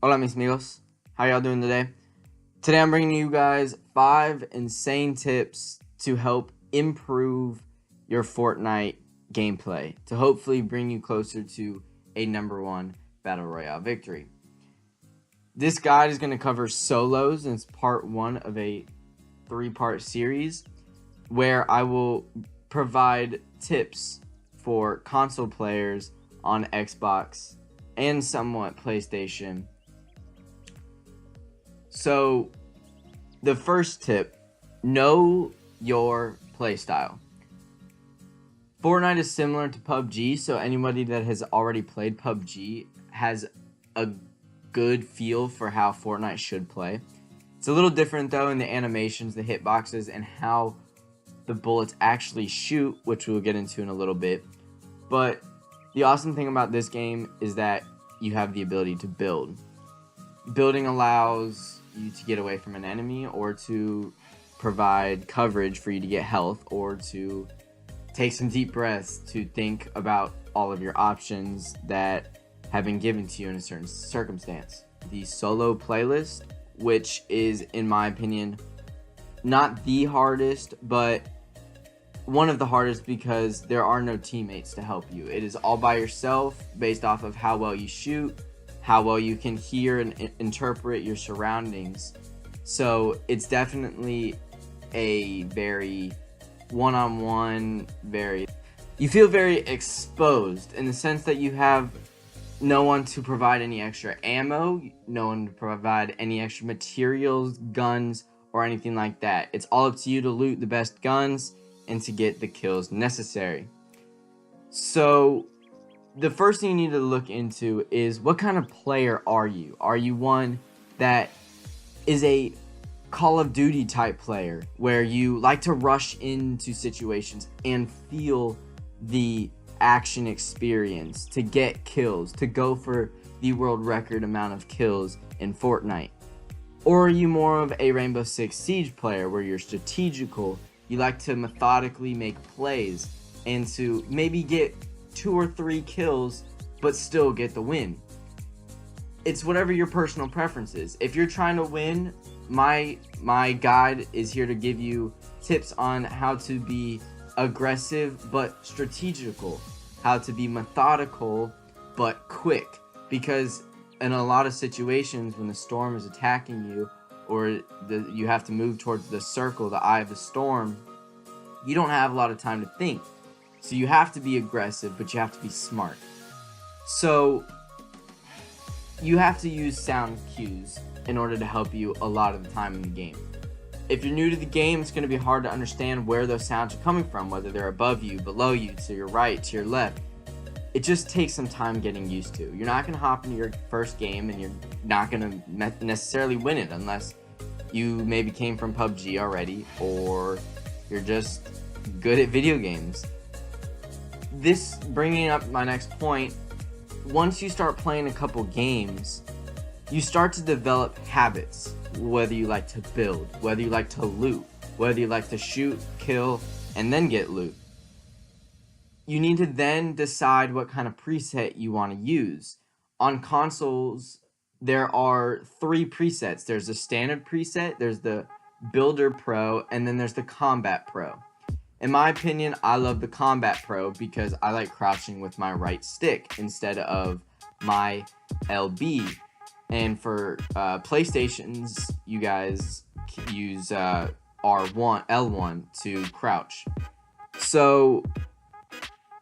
Hola mis amigos, how y'all doing today? Today I'm bringing you guys 5 insane tips to help improve your Fortnite gameplay to hopefully bring you closer to a #1 Battle Royale victory. This guide is going to cover solos and it's part 1 of a 3-part series where I will provide tips for console players on Xbox and somewhat PlayStation. So, the first tip, know your playstyle. Fortnite is similar to PUBG, so anybody that has already played PUBG has a good feel for how Fortnite should play. It's a little different though in the animations, the hitboxes, and how the bullets actually shoot, which we'll get into in a little bit. But the awesome thing about this game is that you have the ability to build. Building allows you to get away from an enemy or to provide coverage for you to get health or to take some deep breaths to think about all of your options that have been given to you in a certain circumstance. The solo playlist, which is, in my opinion, not the hardest, but one of the hardest because there are no teammates to help you. It is all by yourself based off of how well you shoot, how well you can hear and interpret your surroundings. So it's definitely a very one-on-one, you feel very exposed in the sense that you have no one to provide any extra ammo, no one to provide any extra materials, guns, or anything like that. It's all up to you to loot the best guns and to get the kills necessary. So the first thing you need to look into is what kind of player are you? Are you one that is a Call of Duty type player where you like to rush into situations and feel the action experience, to get kills, to go for the world record amount of kills in Fortnite? Or are you more of a Rainbow Six Siege player where you're strategical, you like to methodically make plays and to maybe get 2 or 3 kills but still get the win? It's whatever your personal preference is. If you're trying to win, my guide is here to give you tips on how to be aggressive but strategical, how to be methodical but quick, because in a lot of situations when the storm is attacking you or you have to move towards the circle, the eye of the storm, you don't have a lot of time to think. So you have to be aggressive, but you have to be smart. So you have to use sound cues in order to help you a lot of the time in the game. If you're new to the game, it's going to be hard to understand where those sounds are coming from, whether they're above you, below you, to your right, to your left. It just takes some time getting used to. You're not going to hop into your first game and you're not going to necessarily win it unless you maybe came from PUBG already or you're just good at video games. This bringing up my next point, once you start playing a couple games, you start to develop habits, whether you like to build, whether you like to loot, whether you like to shoot, kill, and then get loot. You need to then decide what kind of preset you want to use. On consoles, there are 3 presets. There's the standard preset, there's the Builder Pro, and then there's the Combat Pro. In my opinion, I love the Combat Pro because I like crouching with my right stick instead of my LB. And for PlayStations, you guys use L1 to crouch. So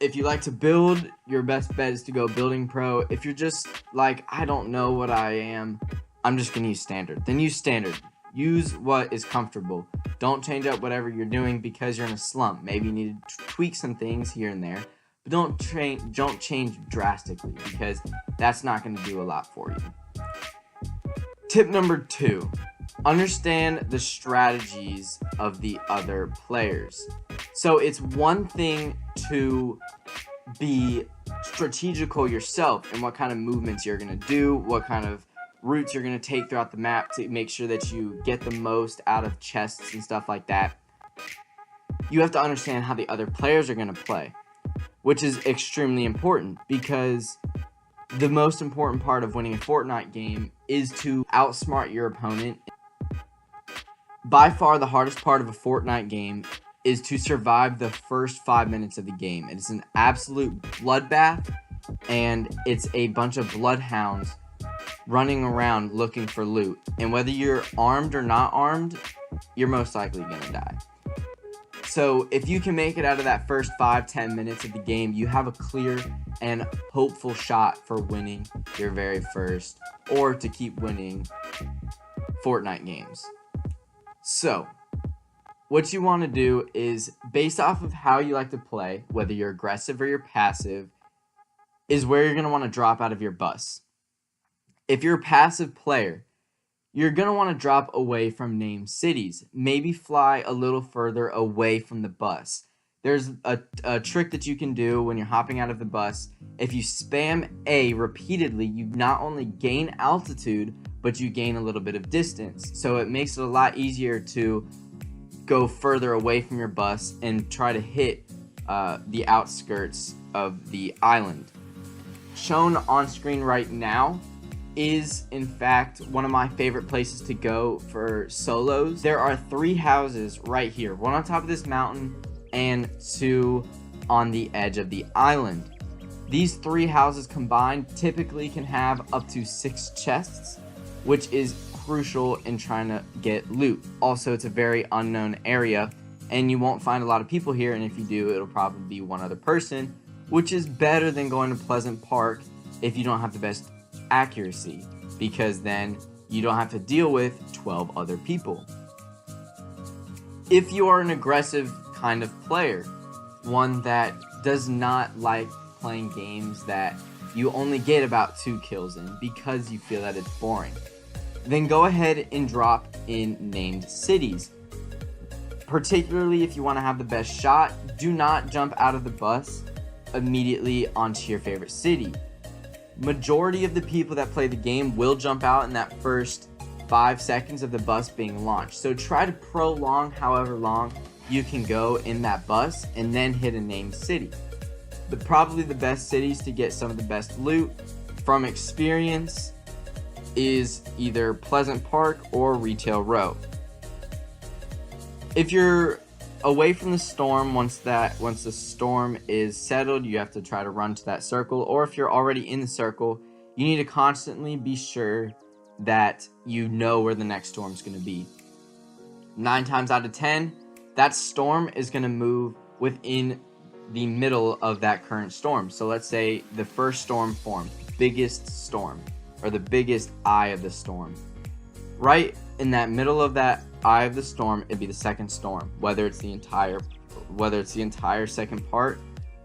if you like to build, your best bet is to go Building Pro. If you're just like, I don't know what I am, I'm just going to use standard. Then use standard. Use what is comfortable. Don't change up whatever you're doing because you're in a slump. Maybe you need to tweak some things here and there, but don't change drastically because that's not going to do a lot for you. Tip number 2, understand the strategies of the other players. So it's one thing to be strategical yourself and what kind of movements you're going to do, what kind of routes you're going to take throughout the map to make sure that you get the most out of chests and stuff like that. You have to understand how the other players are going to play, which is extremely important because The most important part of winning a Fortnite game is to outsmart your opponent. By far the hardest part of a Fortnite game is to survive the first 5 minutes of the game. It is an absolute bloodbath, and it's a bunch of bloodhounds running around looking for loot. And whether you're armed or not armed, you're most likely gonna die. So if you can make it out of that first 5-10 minutes of the game, you have a clear and hopeful shot for winning your very first, or to keep winning, Fortnite games. So what you want to do is, based off of how you like to play, whether you're aggressive or you're passive, is where you're going to want to drop out of your bus. If you're a passive player, you're going to want to drop away from named cities. Maybe fly a little further away from the bus. There's a trick that you can do when you're hopping out of the bus. If you spam A repeatedly, you not only gain altitude, but you gain a little bit of distance. So it makes it a lot easier to go further away from your bus and try to hit the outskirts of the island. Shown on screen right now is in fact one of my favorite places to go for solos. There are 3 houses right here, one on top of this mountain and 2 on the edge of the island. These 3 houses combined typically can have up to 6 chests, which is crucial in trying to get loot. Also, it's a very unknown area and you won't find a lot of people here, and if you do, it'll probably be one other person, which is better than going to Pleasant Park if you don't have the best accuracy, because then you don't have to deal with 12 other people. If you are an aggressive kind of player, one that does not like playing games that you only get about 2 kills in because you feel that it's boring, then go ahead and drop in named cities. Particularly if you want to have the best shot, do not jump out of the bus immediately onto your favorite city. Majority of the people that play the game will jump out in that first 5 seconds of the bus being launched. So try to prolong however long you can go in that bus and then hit a named city. But probably the best cities to get some of the best loot from experience is either Pleasant Park or Retail Row. If you're away from the storm, once the storm is settled, you have to try to run to that circle, or if you're already in the circle, you need to constantly be sure that you know where the next storm is going to be. 9 times out of 10, that storm is going to move within the middle of that current storm. So let's say the first storm formed, biggest storm, or the biggest eye of the storm. Right in that middle of that eye of the storm, it'd be the second storm, whether it's the entire second part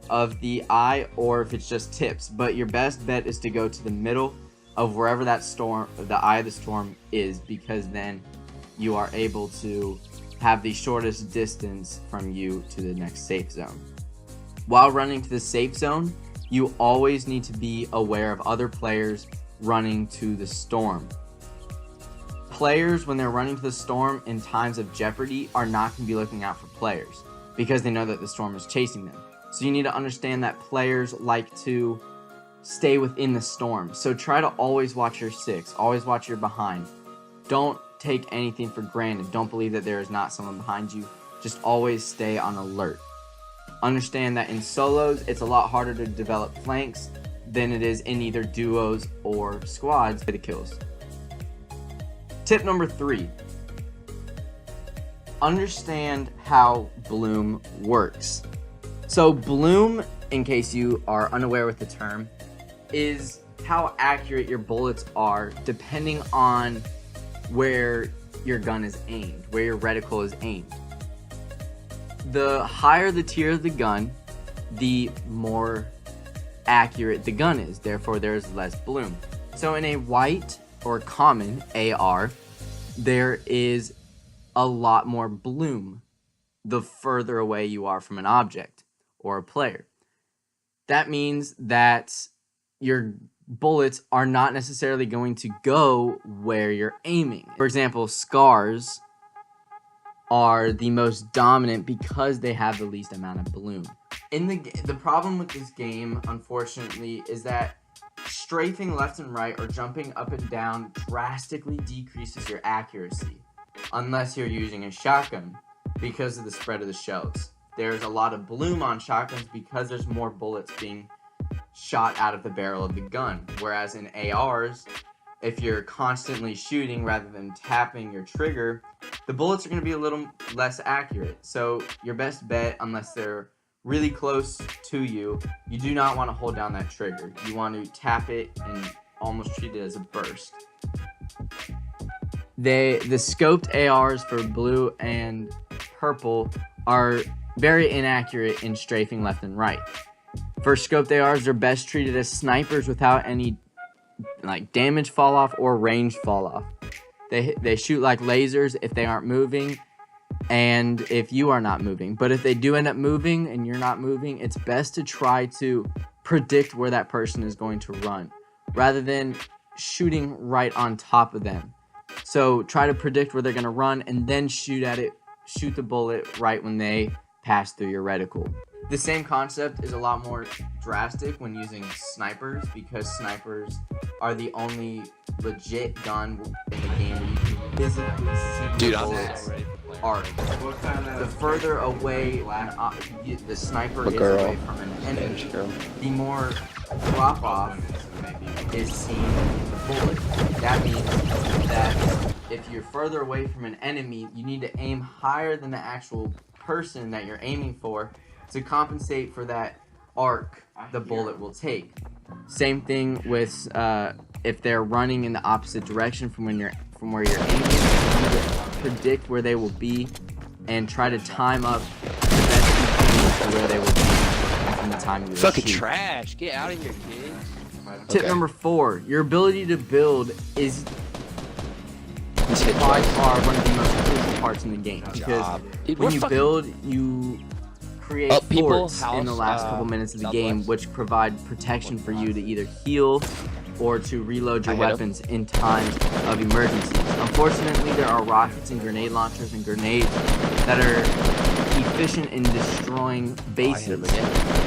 of the eye or if it's just tips. But your best bet is to go to the middle of wherever that storm, the eye of the storm is, because then you are able to have the shortest distance from you to the next safe zone. While running to the safe zone, you always need to be aware of other players running to the storm. Players, when they're running to the storm in times of jeopardy, are not going to be looking out for players because they know that the storm is chasing them. So you need to understand that players like to stay within the storm. So try to always watch your 6, always watch your behind. Don't take anything for granted. Don't believe that there is not someone behind you. Just always stay on alert. Understand that in solos, it's a lot harder to develop flanks than it is in either duos or squads for the kills. Tip number 3, understand how bloom works. So bloom, in case you are unaware with the term, is how accurate your bullets are depending on where your gun is aimed, where your reticle is aimed. The higher the tier of the gun, the more accurate the gun is, therefore there's less bloom. So in a white or common AR, there is a lot more bloom the further away you are from an object or a player. That means that your bullets are not necessarily going to go where you're aiming. For example, scars are the most dominant because they have the least amount of bloom. The problem with this game, unfortunately, is that strafing left and right or jumping up and down drastically decreases your accuracy, unless you're using a shotgun because of the spread of the shells. There's a lot of bloom on shotguns because there's more bullets being shot out of the barrel of the gun, whereas in ARs, if you're constantly shooting rather than tapping your trigger, the bullets are going to be a little less accurate. So your best bet, unless they're really close to you, you do not want to hold down that trigger. You want to tap it and almost treat it as a burst. The scoped ARs for blue and purple are very inaccurate in strafing left and right. For scoped ARs, they're best treated as snipers without any damage fall off or range fall off. They shoot like lasers if they aren't moving and if you are not moving. But if they do end up moving and you're not moving, it's best to try to predict where that person is going to run rather than shooting right on top of them. So try to predict where they're going to run and then shoot the bullet right when they pass through your reticle. The same concept is a lot more drastic when using snipers, because snipers are the only legit gun in the game where you can physically see the bullets arc. The further away the sniper is away from an enemy, the more drop off is seen in the bullet. That means that if you're further away from an enemy, you need to aim higher than the actual person that you're aiming for to compensate for that arc the bullet will take. Same thing with if they're running in the opposite direction from where you're aiming, you need to predict where they will be and try to time up the best you can to where they will be from the time you fucking shoot. Trash. Get out of here, kid. Tip number 4, your ability to build is by far one of the most crucial parts in the game, because when you build, you create forts in the last couple minutes of the game, which provide protection for you to either heal or to reload your weapons in times of emergencies. Unfortunately, there are rockets and grenade launchers and grenades that are efficient in destroying bases.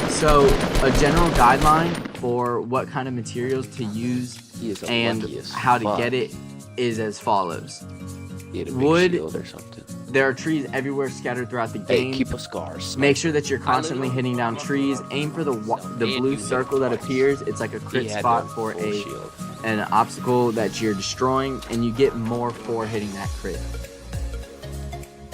So a general guideline for what kind of materials to use and how to get it is as follows. Wood, or something. there are trees everywhere scattered throughout the game. Hey, keep a scar. Make sure that you're constantly hitting down trees. Aim for the blue circle that appears. It's like a crit spot for an obstacle that you're destroying, and you get more for hitting that crit.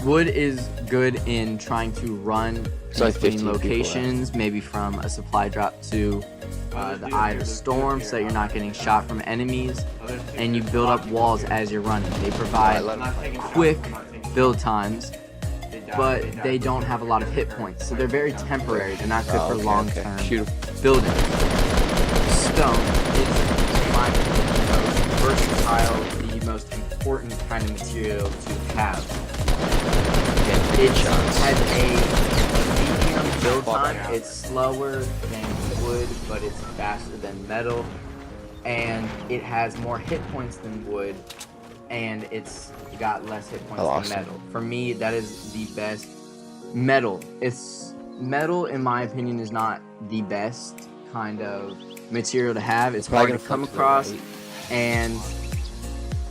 Wood is good in trying to run between locations, maybe from a supply drop to the eye of the storm, so that you're not getting shot from enemies, and you build up walls as you're running. They provide quick build times, but they don't have a lot of hit points, so they're very temporary. They're not good for long-term building. Stone is, in my opinion, the most versatile, the most important kind of material to have. It has a medium build time. It's slower than wood, but it's faster than metal, and it has more hit points than wood, and it's got less hit points than metal. For me, that is the best. Metal, in my opinion, is not the best kind of material to have. It's hard to come across, and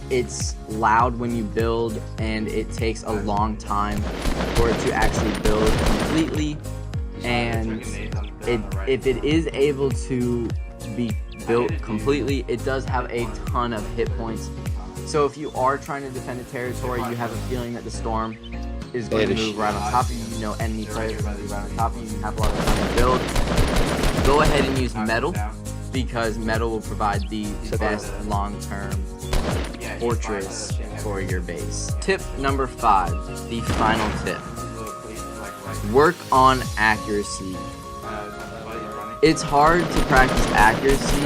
it's loud when you build, and it takes a long time for it to actually build completely. And if it is able to be built completely, it does have a ton of hit points. So if you are trying to defend a territory, you have a feeling that the storm is going to move right on top of you. You know enemy players are going to be right on top of you. You have a lot of time to build. Go ahead and use metal, because metal will provide the best long-term fortress for your base. Tip number 5, the final tip. Work on accuracy. It's hard to practice accuracy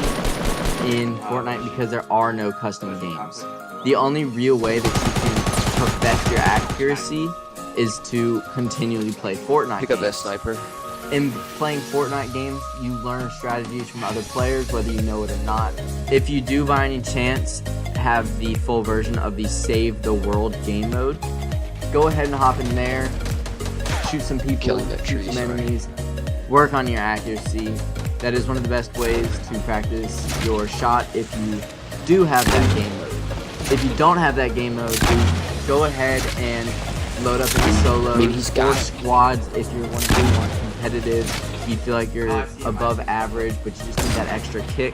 in Fortnite because there are no custom games. The only real way that you can perfect your accuracy is to continually play Fortnite Pick up that sniper. In playing Fortnite games, you learn strategies from other players, whether you know it or not. If you do by any chance have the full version of the Save the World game mode, go ahead and hop in there, shoot some people, shoot some enemies, work on your accuracy, That is one of the best ways to practice your shot if you do have that game mode. If you don't have that game mode, go ahead and load up in solos or squads if you're one of the more competitive. You feel like you're above average, but you just need that extra kick.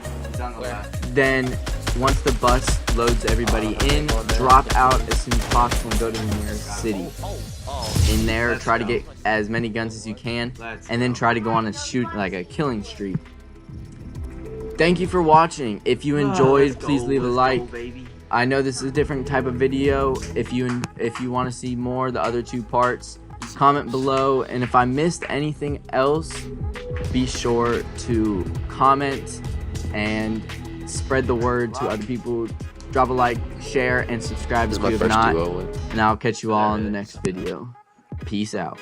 Then once the bus loads everybody in, drop out as soon as possible and go to the nearest city. In there, try to get as many guns as you can, and then try to go on and shoot like a killing streak. Thank you for watching. If you enjoyed, please leave a like. I know this is a different type of video. If you want to see more, the other 2 parts, comment below. And if I missed anything else, be sure to comment and spread the word to other people. Drop a like, share, and subscribe if you have not. And I'll catch you all in the next video. Peace out.